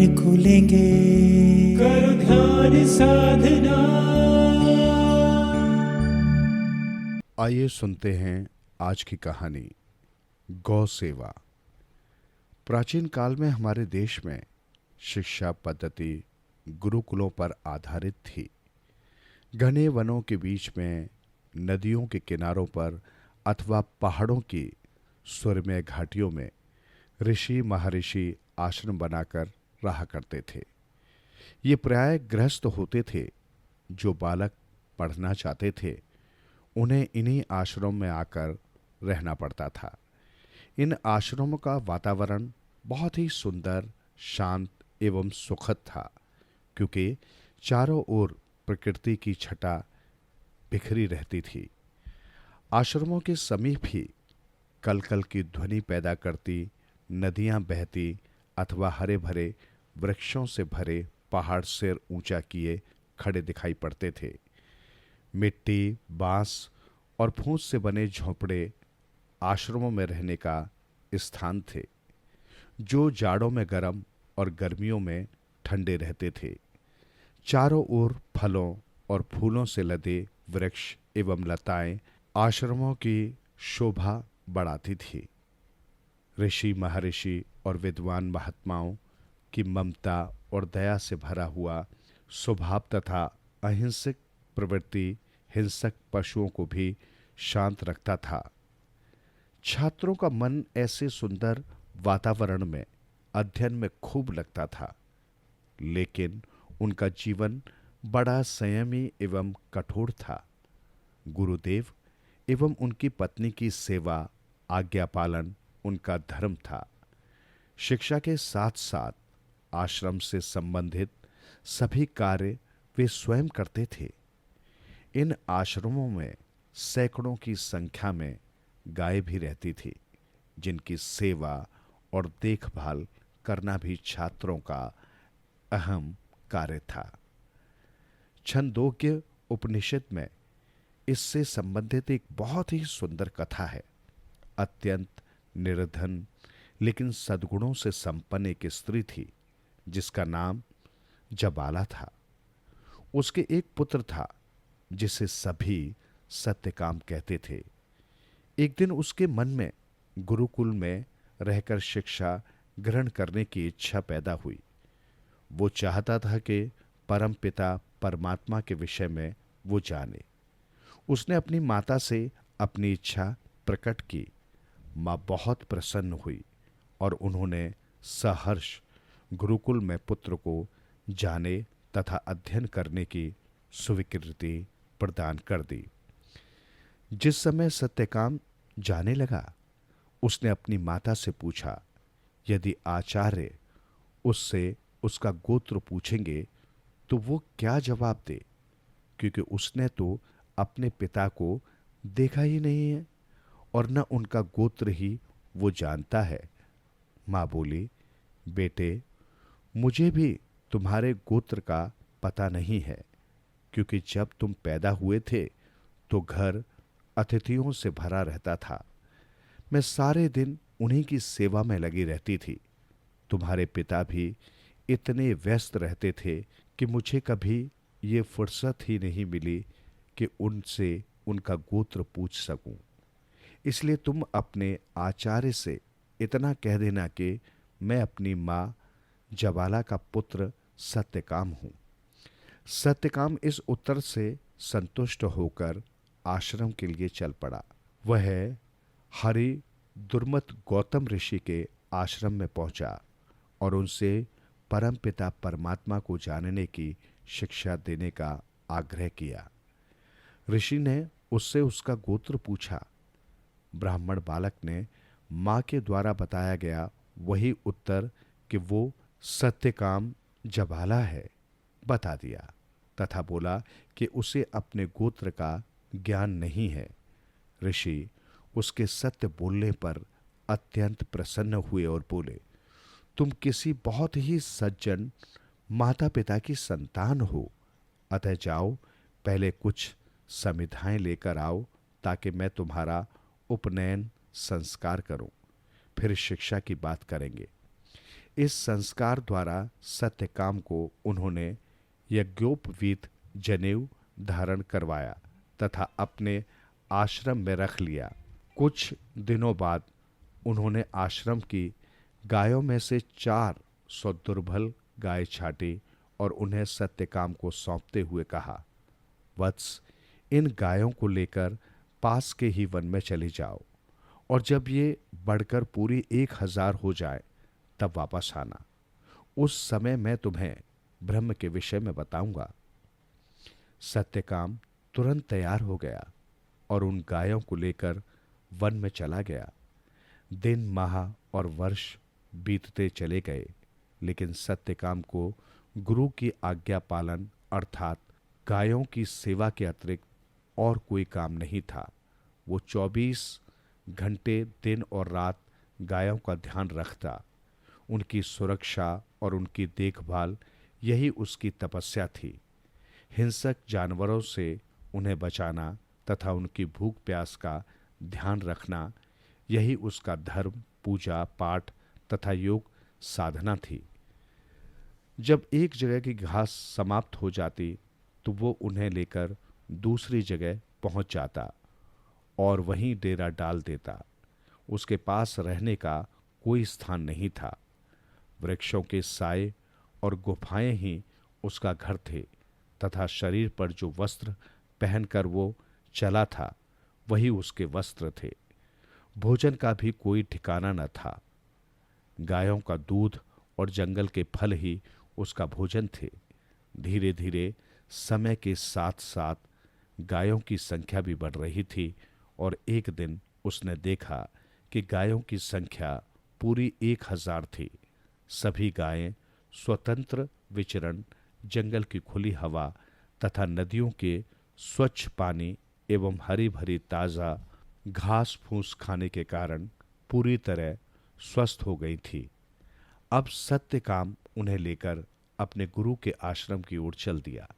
नेत्र खुलेंगे। करो ध्यान साधना। आइए सुनते हैं आज की कहानी गौ सेवा। प्राचीन काल में हमारे देश में शिक्षा पद्धति गुरुकुलों पर आधारित थी। घने वनों के बीच में, नदियों के किनारों पर अथवा पहाड़ों की सुरम्य घाटियों में ऋषि महर्षि आश्रम बनाकर रहा करते थे। ये प्राय गृहस्थ होते थे। जो बालक पढ़ना चाहते थे उन्हें इन्हीं आश्रमों में आकर रहना पड़ता था। इन आश्रमों का वातावरण बहुत ही सुंदर, शांत एवं सुखद था, क्योंकि चारों ओर प्रकृति की छटा बिखरी रहती थी। आश्रमों के समीप ही कलकल की ध्वनि पैदा करती नदियां बहती अथवा हरे भरे वृक्षों से भरे पहाड़ सिर ऊंचा किए खड़े दिखाई पड़ते थे। मिट्टी, बांस और फूस से बने झोंपड़े आश्रमों में रहने का स्थान थे, जो जाड़ों में गर्म और गर्मियों में ठंडे रहते थे। चारों ओर फलों और फूलों से लदे वृक्ष एवं लताएं आश्रमों की शोभा बढ़ाती थी। ऋषि महर्षि और विद्वान महात्माओं की ममता और दया से भरा हुआ स्वभाव तथा अहिंसक प्रवृत्ति हिंसक पशुओं को भी शांत रखता था। छात्रों का मन ऐसे सुंदर वातावरण में अध्ययन में खूब लगता था, लेकिन उनका जीवन बड़ा संयमी एवं कठोर था। गुरुदेव एवं उनकी पत्नी की सेवा, आज्ञा पालन उनका धर्म था। शिक्षा के साथ साथ आश्रम से संबंधित सभी कार्य वे स्वयं करते थे। इन आश्रमों में सैकड़ों की संख्या में गायें भी रहती थी, जिनकी सेवा और देखभाल करना भी छात्रों का अहम कार्य था। छंदोग्य उपनिषद में इससे संबंधित एक बहुत ही सुंदर कथा है। अत्यंत निर्धन लेकिन सद्गुणों से संपन्न एक स्त्री थी, जिसका नाम जबाला था। उसके एक पुत्र था जिसे सभी सत्यकाम कहते थे। एक दिन उसके मन में गुरुकुल में रहकर शिक्षा ग्रहण करने की इच्छा पैदा हुई। वो चाहता था कि परमपिता परमात्मा के विषय में वो जाने। उसने अपनी माता से अपनी इच्छा प्रकट की। माँ बहुत प्रसन्न हुई और उन्होंने सहर्ष गुरुकुल में पुत्र को जाने तथा अध्ययन करने की स्वीकृति प्रदान कर दी। जिस समय सत्यकाम जाने लगा, उसने अपनी माता से पूछा, यदि आचार्य उससे उसका गोत्र पूछेंगे तो वो क्या जवाब दे, क्योंकि उसने तो अपने पिता को देखा ही नहीं है और न उनका गोत्र ही वो जानता है। माँ बोली, बेटे, मुझे भी तुम्हारे गोत्र का पता नहीं है, क्योंकि जब तुम पैदा हुए थे तो घर अतिथियों से भरा रहता था। मैं सारे दिन उन्हीं की सेवा में लगी रहती थी। तुम्हारे पिता भी इतने व्यस्त रहते थे कि मुझे कभी ये फुर्सत ही नहीं मिली कि उनसे उनका गोत्र पूछ सकूं। इसलिए तुम अपने आचार्य से इतना कह देना कि मैं अपनी माँ जबाला का पुत्र सत्यकाम हूं। सत्यकाम इस उत्तर से संतुष्ट होकर आश्रम के लिए चल पड़ा। वह हरि दुर्मत गौतम ऋषि के आश्रम में पहुंचा और उनसे परमपिता परमात्मा को जानने की शिक्षा देने का आग्रह किया। ऋषि ने उससे उसका गोत्र पूछा। ब्राह्मण बालक ने मां के द्वारा बताया गया वही उत्तर कि वो सत्यकाम जबाला है बता दिया तथा बोला कि उसे अपने गोत्र का ज्ञान नहीं है। ऋषि उसके सत्य बोलने पर अत्यंत प्रसन्न हुए और बोले, तुम किसी बहुत ही सज्जन माता पिता की संतान हो, अतः जाओ, पहले कुछ समिधाएं लेकर आओ ताकि मैं तुम्हारा उपनयन संस्कार करूं, फिर शिक्षा की बात करेंगे। इस संस्कार द्वारा सत्यकाम को उन्होंने यज्ञोपवीत जनेऊ धारण करवाया तथा अपने आश्रम में रख लिया। कुछ दिनों बाद उन्होंने आश्रम की गायों में से 400 दुर्बल गाय छाटी और उन्हें सत्यकाम को सौंपते हुए कहा, वत्स, इन गायों को लेकर पास के ही वन में चली जाओ और जब ये बढ़कर पूरी 1000 हो जाए तब वापस आना। उस समय मैं तुम्हें ब्रह्म के विषय में बताऊंगा। सत्यकाम तुरंत तैयार हो गया और उन गायों को लेकर वन में चला गया। दिन, माह और वर्ष बीतते चले गए, लेकिन सत्यकाम को गुरु की आज्ञा पालन अर्थात गायों की सेवा के अतिरिक्त और कोई काम नहीं था। वो 24 घंटे दिन और रात गायों का ध्यान रखता। उनकी सुरक्षा और उनकी देखभाल यही उसकी तपस्या थी। हिंसक जानवरों से उन्हें बचाना तथा उनकी भूख प्यास का ध्यान रखना यही उसका धर्म, पूजा पाठ तथा योग साधना थी। जब एक जगह की घास समाप्त हो जाती तो वो उन्हें लेकर दूसरी जगह पहुंच जाता और वहीं डेरा डाल देता। उसके पास रहने का कोई स्थान नहीं था। वृक्षों के साए और गुफाएं ही उसका घर थे तथा शरीर पर जो वस्त्र पहनकर वो चला था वही उसके वस्त्र थे। भोजन का भी कोई ठिकाना न था। गायों का दूध और जंगल के फल ही उसका भोजन थे। धीरे धीरे समय के साथ साथ गायों की संख्या भी बढ़ रही थी और एक दिन उसने देखा कि गायों की संख्या पूरी 1000 थी। सभी गायें स्वतंत्र विचरण, जंगल की खुली हवा तथा नदियों के स्वच्छ पानी एवं हरी भरी ताज़ा घास फूस खाने के कारण पूरी तरह स्वस्थ हो गई थी। अब सत्यकाम उन्हें लेकर अपने गुरु के आश्रम की ओर चल दिया।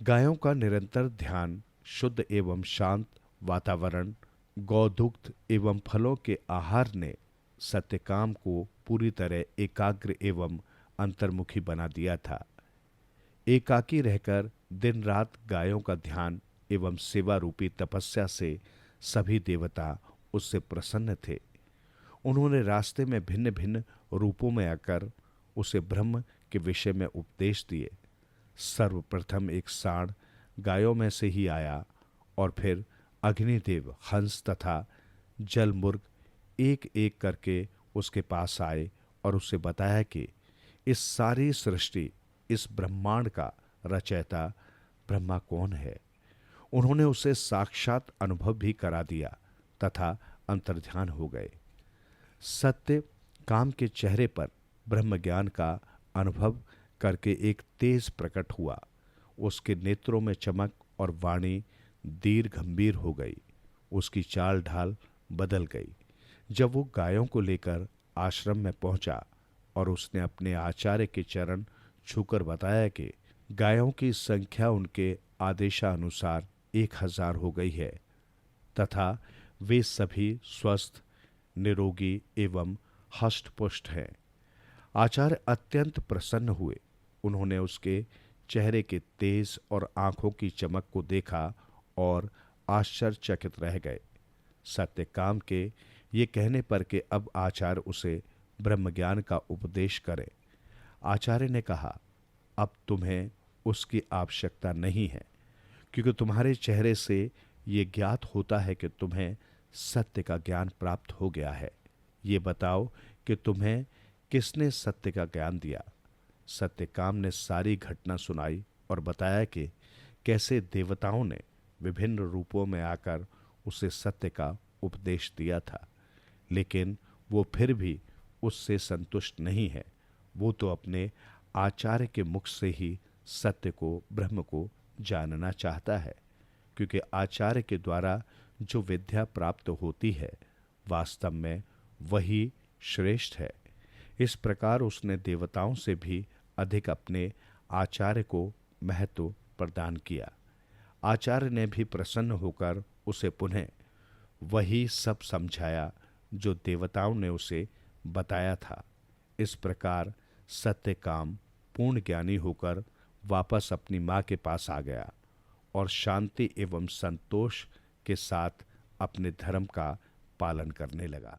गायों का निरंतर ध्यान, शुद्ध एवं शांत वातावरण, गौदुग्ध एवं फलों के आहार ने सत्यकाम को पूरी तरह एकाग्र एवं अंतर्मुखी बना दिया था। एकाकी रहकर दिन रात गायों का ध्यान एवं सेवा रूपी तपस्या से सभी देवता उससे प्रसन्न थे। उन्होंने रास्ते में भिन्न भिन्न रूपों में आकर उसे ब्रह्म के विषय में उपदेश दिए। सर्वप्रथम एक सांड गायों में से ही आया और फिर अग्निदेव, हंस तथा जलमुर्ग एक एक करके उसके पास आए और उसे बताया कि इस सारी सृष्टि, इस ब्रह्मांड का रचयिता ब्रह्मा कौन है। उन्होंने उसे साक्षात अनुभव भी करा दिया तथा अंतर्ध्यान हो गए। सत्य काम के चेहरे पर ब्रह्म ज्ञान का अनुभव करके एक तेज प्रकट हुआ। उसके नेत्रों में चमक और वाणी दीर्घ गंभीर हो गई। उसकी चाल ढाल बदल गई। जब वो गायों को लेकर आश्रम में पहुंचा और उसने अपने आचार्य के चरण छूकर बताया कि गायों की संख्या उनके आदेशानुसार 1000 हो गई है तथा वे सभी स्वस्थ, निरोगी एवं हष्ट-पुष्ट हैं। आचार्य अत्यंत प्रसन्न हुए। उन्होंने उसके चेहरे के तेज और आंखों की चमक को देखा और आश्चर्यचकित रह गए। सत्यकाम के ये कहने पर कि अब आचार्य उसे ब्रह्मज्ञान का उपदेश करें। आचार्य ने कहा, अब तुम्हें उसकी आवश्यकता नहीं है, क्योंकि तुम्हारे चेहरे से ये ज्ञात होता है कि तुम्हें सत्य का ज्ञान प्राप्त हो गया है। ये बताओ कि तुम्हें किसने सत्य का ज्ञान दिया। सत्यकाम ने सारी घटना सुनाई और बताया कि कैसे देवताओं ने विभिन्न रूपों में आकर उसे सत्य का उपदेश दिया था, लेकिन वो फिर भी उससे संतुष्ट नहीं है। वो तो अपने आचार्य के मुख से ही सत्य को, ब्रह्म को जानना चाहता है, क्योंकि आचार्य के द्वारा जो विद्या प्राप्त होती है वास्तव में वही श्रेष्ठ है। इस प्रकार उसने देवताओं से भी अधिक अपने आचार्य को महत्व प्रदान किया। आचार्य ने भी प्रसन्न होकर उसे पुनः वही सब समझाया जो देवताओं ने उसे बताया था। इस प्रकार सत्यकाम पूर्ण ज्ञानी होकर वापस अपनी माँ के पास आ गया और शांति एवं संतोष के साथ अपने धर्म का पालन करने लगा।